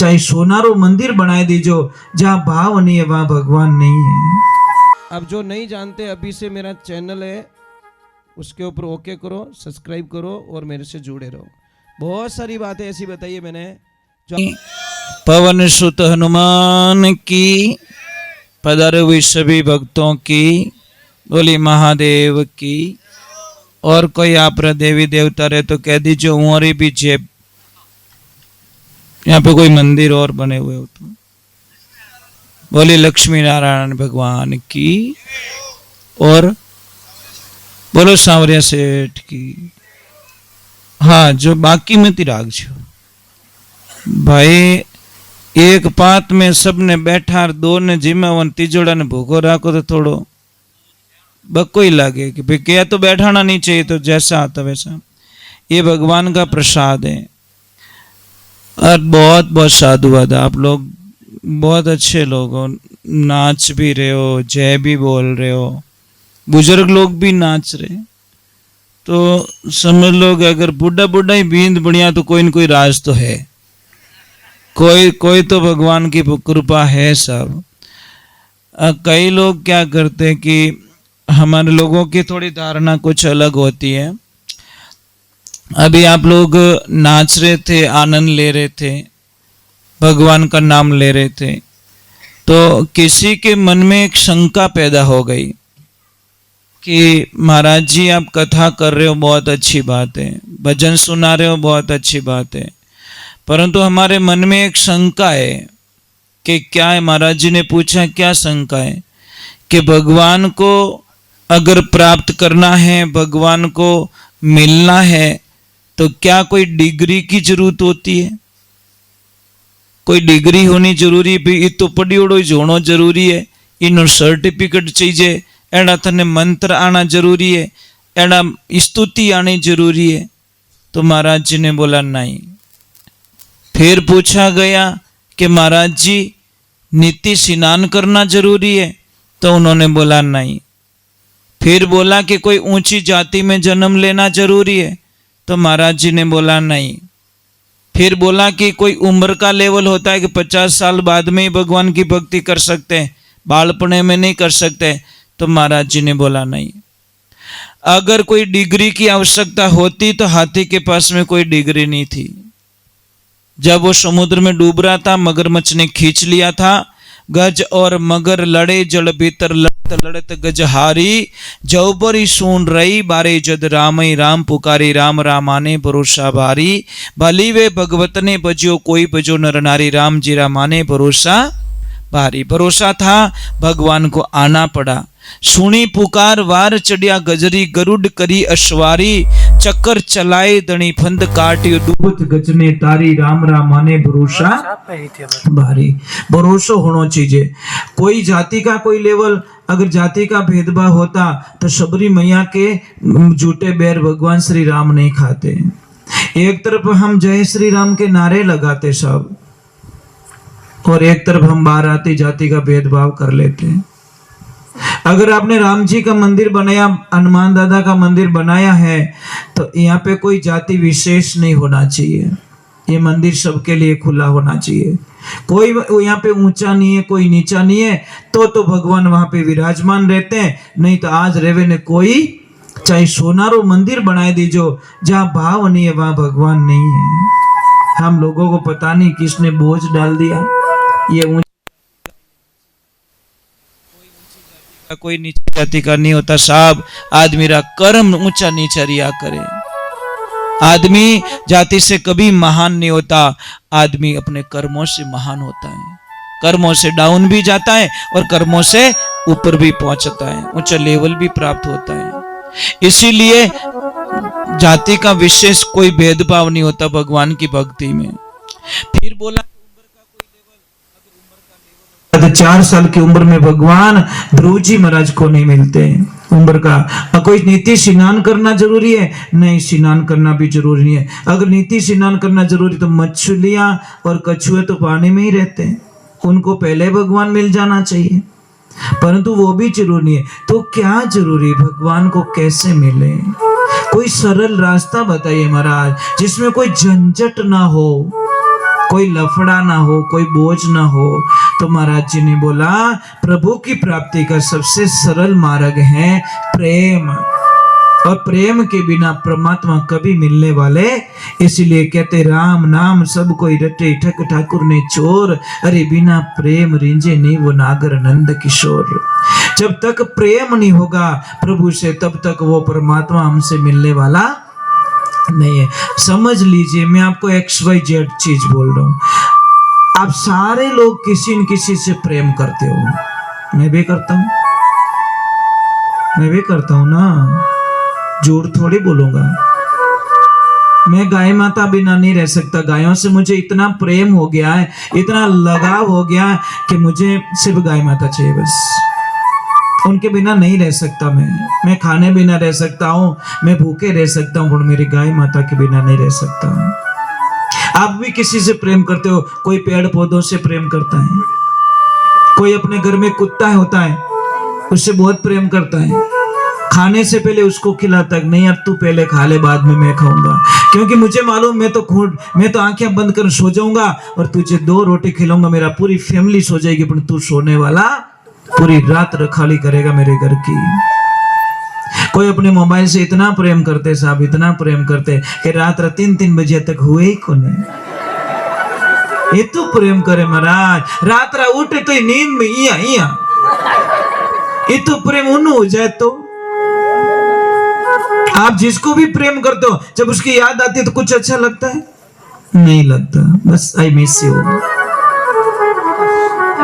चाहे सोनारो मंदिर बनाए दीजो, जहाँ भाव नहीं है वहां भगवान नहीं है। अब जो नहीं जानते, अभी से मेरा चैनल है उसके ऊपर ओके करो, सब्सक्राइब करो और मेरे से जुड़े रहो। बहुत सारी बातें ऐसी बताई है मैंने जो पवन सुत हनुमान की, पधारे हुए सभी भक्तों की, बोली महादेव की। और कोई आप देवी देवता रहे तो कह दीजिए उमरी भी जेब, यहाँ पे कोई मंदिर और बने हुए हो तो बोली लक्ष्मी नारायण भगवान की, और बोलो सांवरिया सेठ की। हाँ, जो बाकी में तिराग छो भाई, एक पात में सबने बैठा, दो ने जिम्मेवन, तीजोड़ा ने भूखो राखो तो थोड़ो बक्को ही लगे कि भाई क्या तो बैठाना नहीं चाहिए, तो जैसा आता वैसा। ये भगवान का प्रसाद है। और बहुत बहुत साधुवाद, आप लोग बहुत अच्छे लोग हो, नाच भी रहे हो, जय भी बोल रहे हो, बुजुर्ग लोग भी नाच रहे, तो समझ लो अगर बुढ़ा बुढ़ा ही बींद बढ़िया तो कोई न कोई राज तो है, कोई तो भगवान की कृपा है सब। कई लोग क्या करते हैं कि हमारे लोगों की थोड़ी धारणा कुछ अलग होती है। अभी आप लोग नाच रहे थे, आनंद ले रहे थे, भगवान का नाम ले रहे थे, तो किसी के मन में एक शंका पैदा हो गई कि महाराज जी आप कथा कर रहे हो, बहुत अच्छी बात है, भजन सुना रहे हो, बहुत अच्छी बात है, परंतु हमारे मन में एक शंका है कि क्या है। महाराज जी ने पूछा क्या शंका है? कि भगवान को अगर प्राप्त करना है, भगवान को मिलना है, तो क्या कोई डिग्री की जरूरत होती है? कोई डिग्री होनी जरूरी भी? ये तो पढ़ी उड़ो होना जरूरी है, इनो सर्टिफिकेट चाहिए, एड़ा थने मंत्र आना जरूरी है, एड़ा स्तुति आनी जरूरी है? तो महाराज जी ने बोला नहीं। फिर पूछा गया कि महाराज जी नित्य स्नान करना जरूरी है? तो उन्होंने बोला नहीं। फिर बोला कि कोई ऊंची जाति में जन्म लेना जरूरी है? तो महाराज जी ने बोला नहीं। फिर बोला कि कोई उम्र का लेवल होता है कि 50 साल बाद में ही भगवान की भक्ति कर सकते हैं, बालपने में नहीं कर सकते? तो महाराज जी ने बोला नहीं। अगर कोई डिग्री की आवश्यकता होती तो हाथी के पास में कोई डिग्री नहीं थी। जब वो समुद्र में डूब रहा था, मगरमच्छ ने खींच लिया था, गज और मगर लड़े जल भीतर लड़त लड़त गजहारी, जौबरी सुन रही बारे जद रामई राम पुकारी, राम रामाने भरोसा भारी, भली वे भगवत ने बजो कोई बजो नर नारी, राम जी रामाने भरोसा भारी। भरोसा था, भगवान को आना पड़ा। सुनी पुकार वार चढ़िया गजरी, गरुड़ करी अश्वारी, चक्कर चलाए दणी फंद काटियो, डूबत गजने तारी, राम रामाने भरोसा भारी। भरोसा होना चाहिए। कोई जाति का कोई लेवल, अगर जाति का भेदभाव होता तो शबरी मैया के झूठे बैर भगवान श्री राम नहीं खाते। एक तरफ हम जय श्री राम के नारे लगाते सब, और एक तरफ हम बाराती जाति का भेदभाव कर लेते हैं। अगर आपने राम जी का मंदिर बनाया, हनुमान दादा का मंदिर बनाया है, तो यहाँ पे कोई जाति विशेष नहीं होना चाहिए। ये मंदिर सबके लिए खुला होना चाहिए। कोई यहाँ पे ऊंचा नहीं है, कोई नीचा नहीं है, तो भगवान वहां पे विराजमान रहते हैं। नहीं तो आज रेवे ने कोई चाहे सोनारो मंदिर बनाए दीजो, जहाँ भाव नहीं है वहां भगवान नहीं है। हम लोगों को पता नहीं किसने बोझ डाल दिया। ये कोई नीची जाति का नहीं होता साहब, आदमी रा कर्म ऊंचा नीचा रिया करे। आदमी जाति से कभी महान नहीं होता, आदमी अपने कर्मों से महान होता है। कर्मों से डाउन भी जाता है और कर्मों से ऊपर भी पहुंचता है, ऊंचा लेवल भी प्राप्त होता है। इसीलिए जाति का विशेष कोई भेदभाव नहीं होता भगवान की भक्ति में। फिर बोला 4 साल की उम्र में भगवान ध्रुव जी महाराज को नहीं मिलते उम्र का। कोई नीति स्नान करना जरूरी है? नहीं, स्नान करना भी जरूरी नहीं है। अगर नीति स्नान करना जरूरी तो मछलियां और कछुए तो पानी में ही रहते हैं, उनको पहले भगवान मिल जाना चाहिए, परंतु वो भी जरूरी नहीं है। तो क्या जरूरी, भगवान को कैसे मिले? कोई सरल रास्ता बताइए महाराज, जिसमें कोई झंझट ना हो, कोई लफड़ा ना हो, कोई बोझ ना हो। तो महाराज जी ने बोला प्रभु की प्राप्ति का सबसे सरल मार्ग है प्रेम, और प्रेम के बिना परमात्मा कभी मिलने वाले, इसलिए कहते राम नाम सब कोई रटे ठक ठाकुर ने चोर, अरे बिना प्रेम रिंजे नहीं वो नागर नंद किशोर। जब तक प्रेम नहीं होगा प्रभु से तब तक वो परमात्मा हमसे मिलने वाला नहीं है। समझ लीजिए मैं आपको XYZ चीज बोल रहा हूं, आप सारे लोग किसी न किसी से प्रेम करते हो, मैं भी करता हूं, मैं भी करता हूं ना, झूठ थोड़ी बोलूंगा। मैं गाय माता बिना नहीं रह सकता, गायों से मुझे इतना प्रेम हो गया है, इतना लगाव हो गया है कि मुझे सिर्फ गाय माता चाहिए बस, उनके बिना नहीं रह सकता। मैं खाने बिना रह सकता हूँ, मैं भूखे रह सकता हूँ, पर मेरी गाय माता के बिना नहीं रह सकता। आप भी किसी से प्रेम करते हो, कोई पेड़ पौधों से प्रेम करता है, कोई अपने घर में कुत्ता होता है उससे बहुत प्रेम करता है, खाने से पहले उसको खिलाता है, नहीं यार तू पहले खा ले बाद में मैं खाऊंगा, क्योंकि मुझे मालूम मैं तो आंखें बंद कर सो जाऊंगा और तुझे 2 रोटी खिलाऊंगा, मेरा पूरी फैमिली सो जाएगी, पर तू सोने वाला पूरी रात रखाली करेगा मेरे घर की। कोई अपने मोबाइल से इतना प्रेम करते साहब, इतना प्रेम करते कि रात 3-3 बजे तक हुए ही कौन है, ये तो प्रेम करे महाराज, रात उठे तो नींद में इया इया, ये तो प्रेम उन्हों हो जाए। तो आप जिसको भी प्रेम करते हो जब उसकी याद आती है तो कुछ अच्छा लगता है? नहीं लगता, बस आई मिस यू,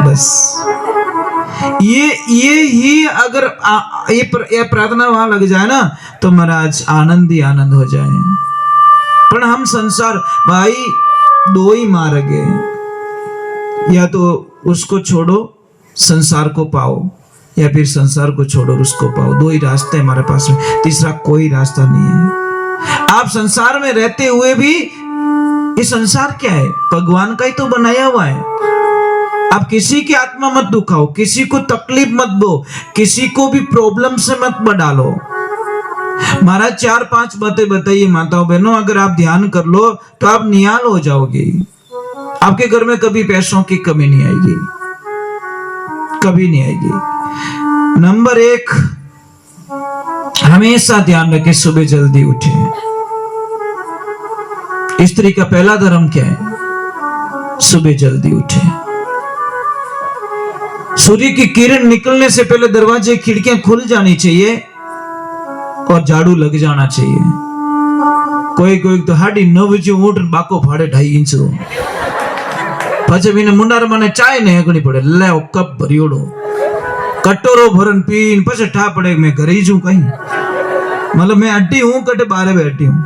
बस ये ही अगर ये प्रार्थना वहां लग जाए ना तो महाराज आनंद ही आनंद हो जाए। पर हम संसार भाई 2 ही मार्ग है, या तो उसको छोड़ो संसार को पाओ, या फिर संसार को छोड़ो उसको पाओ, 2 ही रास्ते हमारे पास में, तीसरा कोई रास्ता नहीं है। आप संसार में रहते हुए भी, ये संसार क्या है? भगवान का ही तो बनाया हुआ है। आप किसी की आत्मा मत दुखाओ, किसी को तकलीफ मत दो, किसी को भी प्रॉब्लम से मत डालो। महाराज 4-5 बातें बताइए माताओं बहनों, अगर आप ध्यान कर लो तो आप निहाल हो जाओगे, आपके घर में कभी पैसों की कमी नहीं आएगी, कभी नहीं आएगी। नंबर 1, हमेशा ध्यान रखें सुबह जल्दी उठे। स्त्री का पहला धर्म क्या है? सुबह जल्दी उठे। सूर्य की किरण निकलने से पहले दरवाजे खिड़कियां खुल जानी चाहिए और झाड़ू लग जाना चाहिए। कोई तो 9:30 बजे उठ बाको फाड़े 2.5 इंच पचे मुंडार माने चाय ने हेकनी पड़े, ले कप भरियोड़ो कटोरो भरन पीन पछे ठा पड़े मैं घरे ही जू कहीं, मतलब मैं अड्डी हूं कटे बारे बैठी हूं।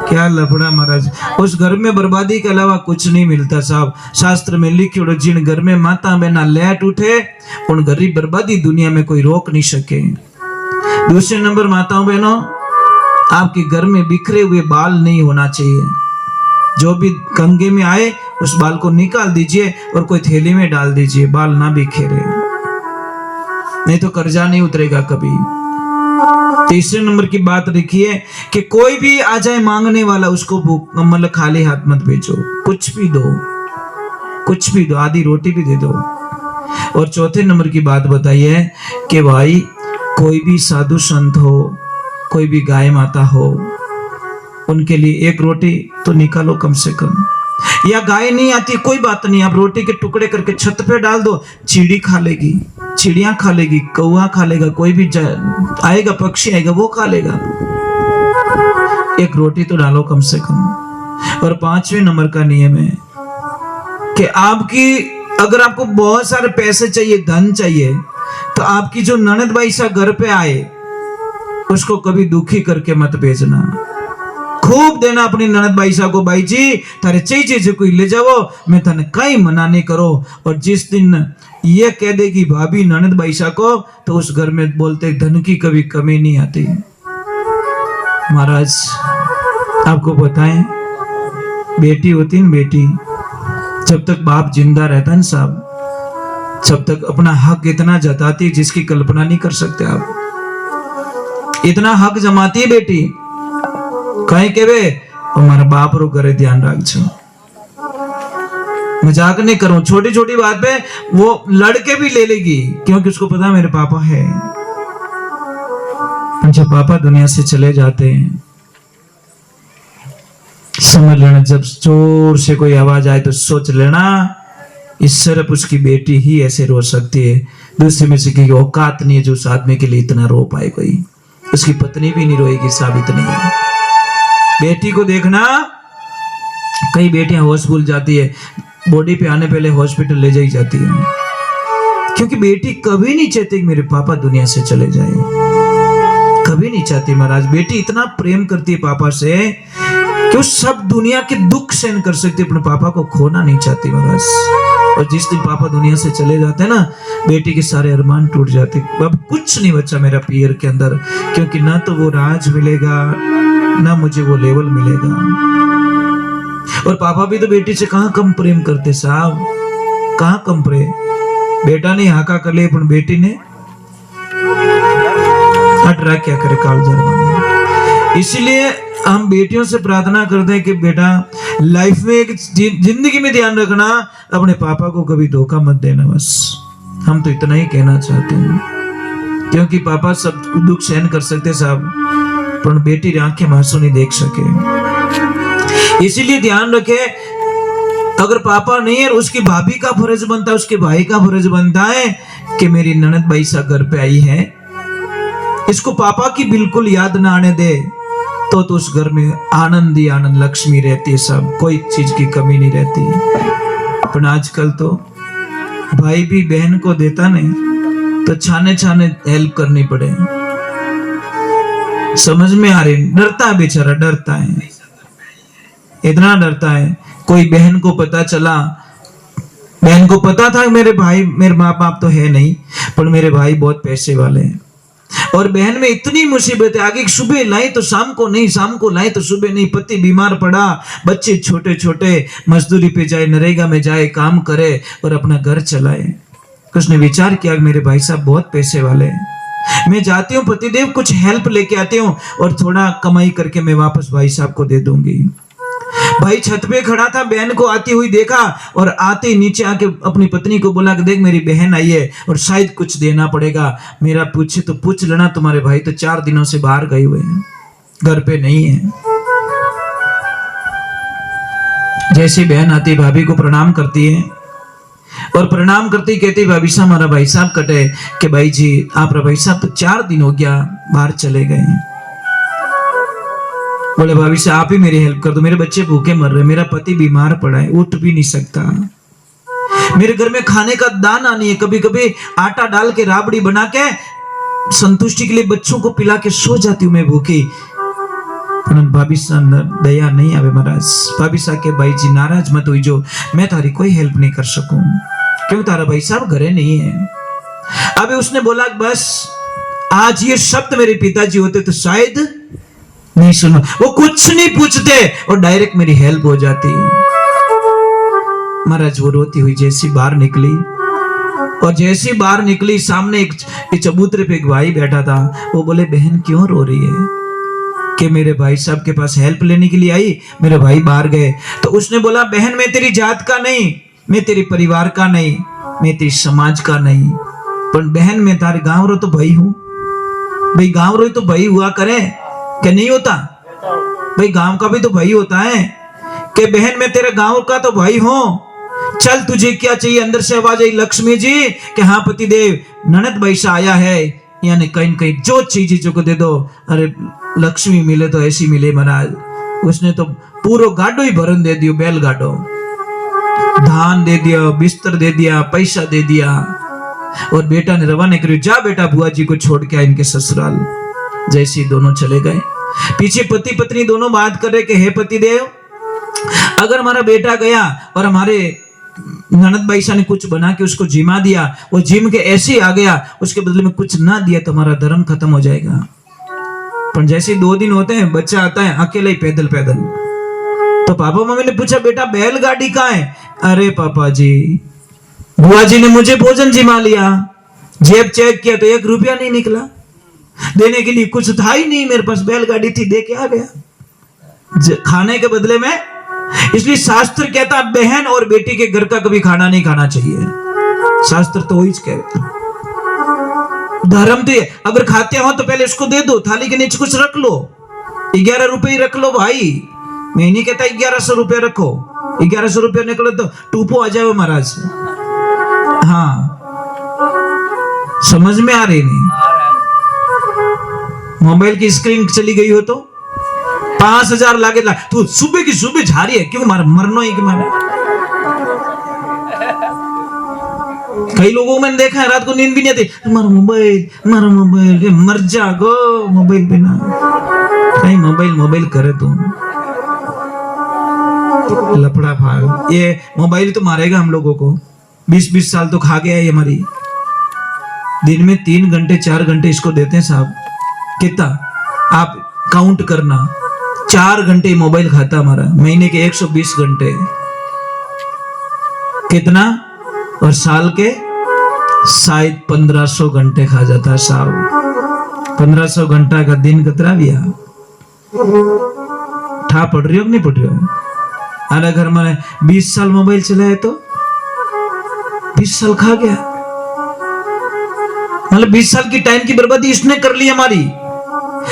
क्या लफड़ा महाराज, उस घर में बर्बादी के अलावा कुछ नहीं मिलता साहब। शास्त्र में लिखियो जिन घर में माता बहना लेट उठे उन घर की बर्बादी दुनिया में कोई रोक नहीं सके। दूसरे नंबर माताओं बहनों, आपके घर में बिखरे हुए बाल नहीं होना चाहिए। जो भी कंघे में आए उस बाल को निकाल दीजिए और कोई थैली में डाल दीजिए, बाल ना बिखेरे, नहीं तो कर्जा नहीं उतरेगा कभी। तीसरे नंबर की बात रखिए कि कोई भी आ जाए मांगने वाला उसको मतलब खाली हाथ मत भेजो, कुछ भी दो, कुछ भी दो, आधी रोटी भी दे दो। और चौथे नंबर की बात बताइए कि भाई कोई भी साधु संत हो, कोई भी गाय माता हो, उनके लिए 1 रोटी तो निकालो कम से कम। या गाय नहीं आती कोई बात नहीं, आप रोटी के टुकड़े करके छत पे डाल दो, चिड़ी खा लेगी, चिड़िया खा लेगी, कौवा खा लेगा, कोई भी आएगा पक्षी आएगा वो खा लेगा। 1 रोटी तो डालो कम से कम। और 5वें नंबर का नियम है कि अगर आपको बहुत सारे पैसे चाहिए, धन चाहिए, तो आपकी जो ननद भाई सा घर पे आए उसको कभी दुखी करके मत भेजना। खूब देना अपनी ननद भाई सा को, भाई जी थारे चाहिए कोई ले जाओ, मैं थाने कहीं मना नहीं करो। और जिस दिन ये कह देगी भाभी ननद भाई सा को, तो उस घर में बोलते धन की कभी कमी नहीं आती। महाराज आपको बताएं, बेटी होती है बेटी, जब तक बाप जिंदा रहता है साहब, जब तक अपना हक इतना जताती है जिसकी कल्पना नहीं कर सकते आप। इतना हक जमाती है बेटी, कहीं के वे हमारा बाप रो करे ध्यान रख छो। मजाक नहीं करूं, छोटी छोटी बात पे वो लड़के भी ले लेगी, क्योंकि उसको पता मेरे पापा है। जब पापा दुनिया से चले जाते हैं, समझ लेना, जब जोर से कोई आवाज आए तो सोच लेना इस सिर्फ उसकी बेटी ही ऐसे रो सकती है, दूसरे में से की औकात नहीं है जो उस आदमी के लिए इतना रो पाए। कोई उसकी पत्नी भी नहीं रोएगी, साबित नहीं है। बेटी को देखना, कई बेटियां होश भूल जाती है, बॉडी पे आने पहले हॉस्पिटल ले जाई जाती है, क्योंकि बेटी कभी नहीं चाहती कि मेरे पापा दुनिया से चले जाए, कभी नहीं चाहती महाराज। बेटी इतना प्रेम करती है पापा से कि वो सब दुनिया के दुख सहन कर सकती है, अपने पापा को खोना नहीं चाहती महाराज। और जिस दिन पापा दुनिया से चले जाते हैं ना, बेटी के सारे अरमान टूट जाते, अब कुछ नहीं बचा मेरा पियर के अंदर, क्योंकि ना तो वो राज मिलेगा ना मुझे वो लेवल मिलेगा। और पापा भी तो बेटी से कहां कम प्रेम करते साहब, कहां कम प्रेम। बेटा ने हाका कर लिया, पर बेटी ने हट रहा, क्या करे कालजार बने। इसीलिए हम बेटियों से प्रार्थना करते हैं कि बेटा लाइफ में, एक जिंदगी में ध्यान रखना, अपने पापा को कभी धोखा मत देना। बस हम तो इतना ही कहना चाहते हैं, क्योंकि पापा सब दुख सहन कर सकते साहब, पर बेटी आंखें आंसू नहीं देख सके। इसीलिए ध्यान रखे, अगर पापा नहीं है, उसकी भाभी का फर्ज बनता है, उसके भाई का फर्ज बनता है कि मेरी ननद भाई सा घर पे आई है, इसको पापा की बिल्कुल याद ना आने दे, तो उस घर में आनंद ही आनंद, लक्ष्मी रहती है, सब कोई चीज की कमी नहीं रहती। पर आजकल तो भाई भी बहन को देता नहीं तो छाने छाने हेल्प करनी पड़े। समझ में आ रही, डरता है बेचारा, डरता है, इतना डरता है। कोई बहन को पता चला, बहन को पता था मेरे भाई, मेरे माँ बाप तो है नहीं, पर मेरे भाई बहुत पैसे वाले हैं, और बहन में इतनी मुसीबत आ गई, सुबह लाई तो शाम को नहीं, शाम को लाई तो सुबह नहीं, पति बीमार पड़ा, बच्चे छोटे छोटे, मजदूरी पे जाए, नरेगा में जाए, काम करे और अपना घर चलाए। उसने विचार किया मेरे भाई साहब बहुत पैसे वाले हैं, मैं जाती हूँ पतिदेव कुछ हेल्प लेके आती हूँ और थोड़ा कमाई करके मैं वापस भाई साहब को दे दूंगी। भाई छत पे खड़ा था, बहन को आती हुई देखा और आते नीचे आके अपनी पत्नी को बोला कि देख मेरी बहन आई है और शायद कुछ देना पड़ेगा, मेरा पूछे तो पूछ लेना, तुम्हारे भाई तो 4 दिनों से बाहर गए हुए हैं, घर पे नहीं है। जैसी बहन आती भाभी को प्रणाम करती है और प्रणाम करती कहती भाभी साहब हमारा भाई साहब कटे कि भाई जी आप भाई साहब तो 4 दिन हो गया बाहर चले गए हैं। बोले भाभी साहब आप ही मेरी हेल्प कर दो, मेरे बच्चे भूखे मर रहे, मेरा पति बीमार पड़ा है, उठ भी नहीं सकता, मेरे घर में खाने का दाना नहीं है, कभी कभी आटा डाल के राबड़ी बना के संतुष्टि के लिए बच्चों को पिला के सो जाती हूँ मैं भूखी। भाभी साहब दया नहीं आवे महाराज, भाभी साहब के भाई जी नाराज मत हुई जो मैं तारी कोई हेल्प नहीं कर सकूं, क्यों तारा भाई साहब घरे नहीं है। अबे उसने बोला बस आज ये शब्द मेरे पिताजी होते तो शायद नहीं सुनो, वो कुछ नहीं पूछते और डायरेक्ट मेरी हेल्प हो जाती। महाराज वो रोती हुई जैसी बाहर निकली और जैसी बाहर निकली सामने एक चबूतरे पे एक भाई बैठा था, वो बोले बहन क्यों रो रही है, कि मेरे भाई साहब के पास हेल्प लेने के लिए आई, मेरे भाई बाहर गए। तो उसने बोला बहन मैं तेरी जात का नहीं, मैं तेरे परिवार का नहीं, मैं तेरी समाज का नहीं, पर बहन मैं तारे गांव रो तो भाई हूं। भाई गांव रो तो भाई हुआ करे क्या नहीं होता, भाई गांव का भी तो भाई होता है कि बहन मैं तेरे गांव का तो भाई हूं, चल तुझे क्या चाहिए। अंदर से आवाज आई लक्ष्मी जी कि हाँ पति देव ननद भाई से आया है, यानी कहीं कहीं जो चीज को दे दो। अरे लक्ष्मी मिले तो ऐसी मिले महाराज। उसने तो पूरा गाडो ही भरन दे दियो, बैल गाडो, धान दे दिया, बिस्तर दे दिया, पैसा दे दिया और बेटा ने रवाना करियो, जा बेटा बुआ जी को छोड़ के आ इनके ससुराल। जैसे दोनों चले गए, पीछे पति पत्नी दोनों बात कर रहे कि हे पति देव अगर हमारा बेटा गया और हमारे ननद भाईसा ने कुछ बना के उसको जिमा दिया, वो जिम के ऐसे ही आ गया, उसके बदले में कुछ ना दिया तो हमारा धर्म खत्म हो जाएगा। पर जैसे 2 दिन होते हैं बच्चा आता है अकेले ही पैदल पैदल। तो पापा मम्मी ने पूछा बेटा बैलगाड़ी कहाँ है? अरे पापा जी बुआ जी ने मुझे भोजन जिमा लिया, जेब चेक किया तो 1 रुपया नहीं निकला, देने के लिए कुछ था ही नहीं मेरे पास, बैलगाड़ी थी दे के आ गया, खाने के बदले में इसलिए शास्त्र कहता बहन और बेटी के घर का कभी खाना नहीं खाना चाहिए। शास्त्र तो वही कहता। धर्म तो अगर खाते हो तो पहले उसको दे दो, थाली के नीचे कुछ रख लो। 11 रुपए ही रख लो भाई, मैं नहीं कहता 1100 रुपए रखो। 1100 रुपए निकले तो टूपो आ जाओ महाराज। हाँ, समझ में आ रही नहीं? मोबाइल की स्क्रीन चली गई हो तो 5000 लागे ला, तू सुबह की सुबह जा रही है क्यों? मरनो ही कि मैंने कई लोगों को मैंने देखा है रात को नींद भी नहीं आती, मारो मोबाइल मर जागो मोबाइल बिना। कहीं मोबाइल करे तुम लफड़ा फाड़। ये मोबाइल तो मारेगा हम लोगों को। 20-20 साल तो खा गया है हमारी। दिन में 3 घंटे 4 घंटे इसको देते हैं साहब। कितना आप काउंट करना, 4 घंटे मोबाइल खाता हमारा, महीने के 120 घंटे कितना, और साल के शायद 1500 घंटे खा जाता है साहब। 1500 घंटा का दिन कतरा भी ठा पड़ रही हो नहीं पड़ रही हो? अरे घर में 20 साल मोबाइल चलाए तो 20 साल खा गया, मतलब 20 साल की टाइम की बर्बादी इसने कर ली हमारी।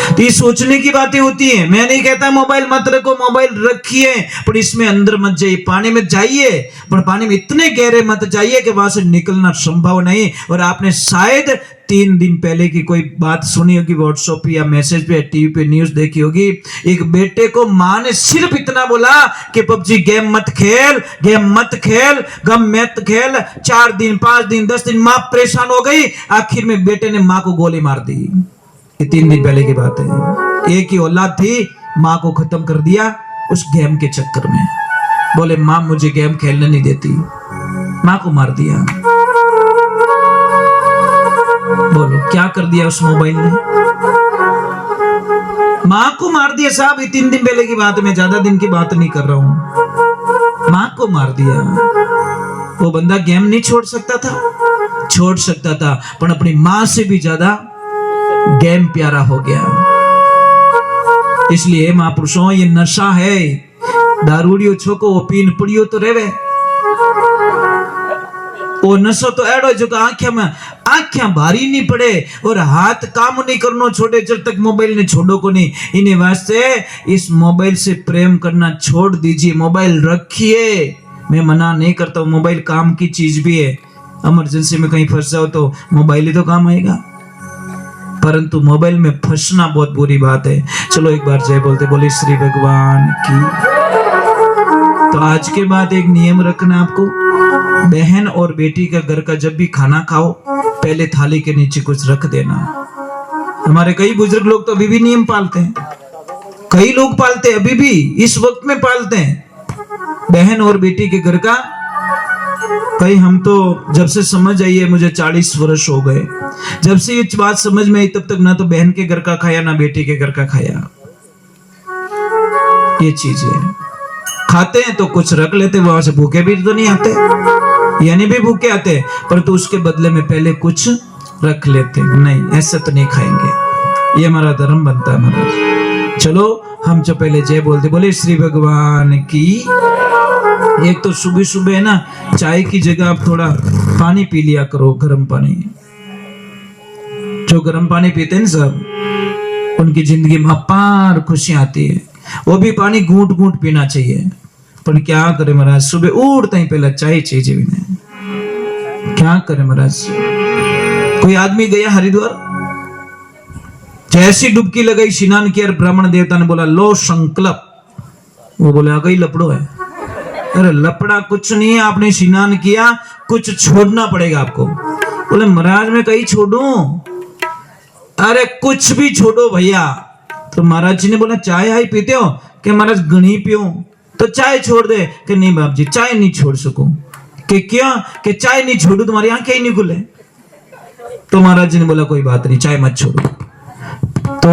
तो ये सोचने की बातें होती हैं। मैं नहीं कहता मोबाइल मत रखो, मोबाइल रखिए, पर इसमें अंदर मत जाइए। पानी में जाइए, पर पानी में इतने गहरे मत जाइए कि वहां से निकलना संभव नहीं। और आपने शायद 3 दिन पहले की कोई बात सुनी होगी, व्हाट्सएप पे या मैसेज पे या टीवी पे न्यूज देखी होगी। एक बेटे को मां ने सिर्फ इतना बोला कि पबजी गेम मत खेल, गम मत खेल। 4 दिन 5 दिन 10 दिन मां परेशान हो गई। आखिर में बेटे ने मां को गोली मार दी। ये 3 दिन पहले की बात है। एक ही औलाद थी, मां को खत्म कर दिया उस गेम के चक्कर में। बोले मां मुझे गेम खेलने नहीं देती, मां को मार दिया। बोलो क्या कर दिया उस मोबाइल ने? मां को मार दिया साहब। ये 3 दिन पहले की बात है, मैं ज्यादा दिन की बात नहीं कर रहा हूं। मां को मार दिया। वो बंदा गेम नहीं छोड़ सकता था? छोड़ सकता था, पर अपनी मां से भी ज्यादा गेम प्यारा हो गया। इसलिए महापुरुषों, ये नशा है। दारूड़ियो छोको वो पीन पड़ियो तो रेवे, वो नशो तो एडो जो आंखें भारी नहीं पड़े और हाथ काम नहीं करनो छोड़े जब तक मोबाइल ने छोड़ो को नहीं। इन्हें वास्ते इस मोबाइल से प्रेम करना छोड़ दीजिए, मोबाइल रखिए। मैं मना नहीं करता हूं, मोबाइल काम की चीज भी है। इमरजेंसी में कहीं फंस जाओ तो मोबाइल ही तो काम आएगा, परंतु मोबाइल में फंसना बहुत बुरी बात है। चलो एक बार जय बोलते बोले श्री भगवान की। तो आज के बाद एक नियम रखना आपको, बहन और बेटी का घर का जब भी खाना खाओ पहले थाली के नीचे कुछ रख देना। हमारे कई बुजुर्ग लोग तो अभी भी नियम पालते हैं, कई लोग पालते हैं, अभी भी इस वक्त में पालते हैं बहन और बेटी के घर का। कई हम तो जब से समझ आई है, मुझे 40 वर्ष हो गए, जब से ये बात समझ में आई तब तक ना तो बहन के घर का खाया ना बेटी के घर का खाया। ये चीज है, खाते हैं तो कुछ रख लेते, वहां से भूखे भी तो नहीं आते, यानी भी भूखे आते, परंतु उसके बदले में पहले कुछ रख लेते। नहीं, ऐसा तो नहीं खाएंगे, ये हमारा धर्म बनता है महाराज। चलो हम जो पहले जय बोलते बोले श्री भगवान की। एक तो सुबह सुबह है ना, चाय की जगह आप थोड़ा पानी पी लिया करो, गर्म पानी। जो गर्म पानी पीते हैं सब, उनकी जिंदगी में अपार खुशियां आती है। वो भी पानी घूंट घूंट पीना चाहिए। पर क्या करे महाराज, सुबह उठते ही पहले चाय चाहिए भी नहीं। क्या करे महाराज। कोई आदमी गया हरिद्वार, जैसी डुबकी लगाई, स्नान किया, ब्राह्मण देवता ने बोला लो संकल्प। वो बोले आ गई लपड़ो है। अरे लपड़ा कुछ नहीं है, आपने स्नान किया, कुछ छोड़ना पड़ेगा आपको। बोले महाराज मैं कहीं छोड़ूं? अरे कुछ भी छोड़ो भैया। तो महाराज जी ने बोला चाय आई पीते हो? कि महाराज घनी पियो। तो चाय छोड़ दे? कि नहीं बाप जी चाय नहीं छोड़ सकूं। कि क्यों? कि चाय नहीं छोड़ू तुम्हारी आंखें ही नहीं खुले। तो महाराज जी ने बोला कोई बात नहीं, चाय मत छोड़ो। तो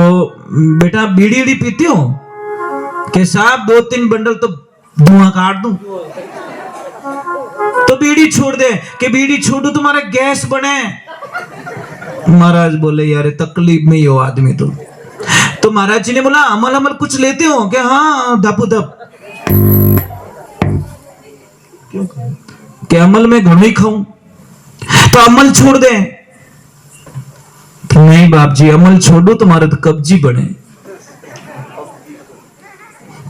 बेटा बीड़ी पीते हो? कि साहब 2-3 बंडल तो धुआं काट दूं। तो बीड़ी छोड़ दे। कि बीड़ी छोड़ू तुम्हारा गैस बने। महाराज बोले यार तकलीफ में ही हो आदमी तो महाराज जी ने बोला अमल कुछ लेते हो? कि हाँ धप धप। अमल में घणो ही खाऊं, तो अमल छोड़ दे। नहीं बाप जी, अमल छोड़ू तो मारा तो कब्जी बने।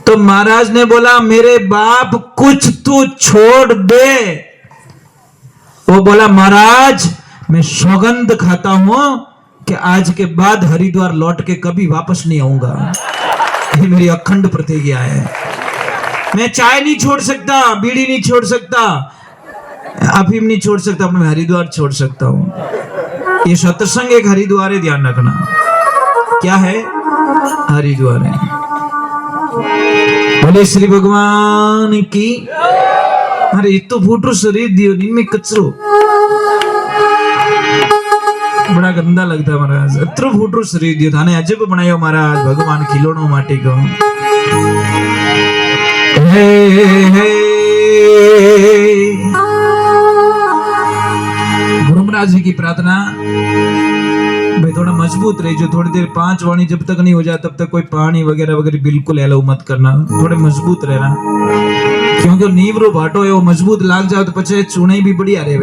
तो महाराज ने बोला मेरे बाप कुछ तू छोड़ दे। वो बोला महाराज मैं सौगंध खाता हूं कि आज के बाद हरिद्वार लौट के कभी वापस नहीं आऊंगा। ये मेरी अखंड प्रतिज्ञा है। मैं चाय नहीं छोड़ सकता, बीड़ी नहीं छोड़ सकता, अफीम नहीं छोड़ सकता, मैं हरिद्वार छोड़ सकता हूं। ये सत्संग एक हरिद्वार है, ध्यान रखना। क्या है? हरिद्वार है। बोले श्री भगवान की। अरे ये तो फूटो शरीर दियो, इनमें कचरो बड़ा गंदा लगता है महाराज। अत्रो फूटो शरीर दियो थाने अजब बनायो महाराज, भगवान खिलौनो माटी को। हे हे गुरु महाराज जी की प्रार्थना, भाई थोड़ा मजबूत रहिए। जो थोड़ी देर 5 वाणी जब तक नहीं हो जाए तब तक कोई पानी वगैरह वगैरह बिल्कुल अलाउ मत करना, थोड़े मजबूत रहना। क्योंकि नींव रो भाटो है वो मजबूत लाग जाओ तो पचे चुनाई भी बढ़िया रहे।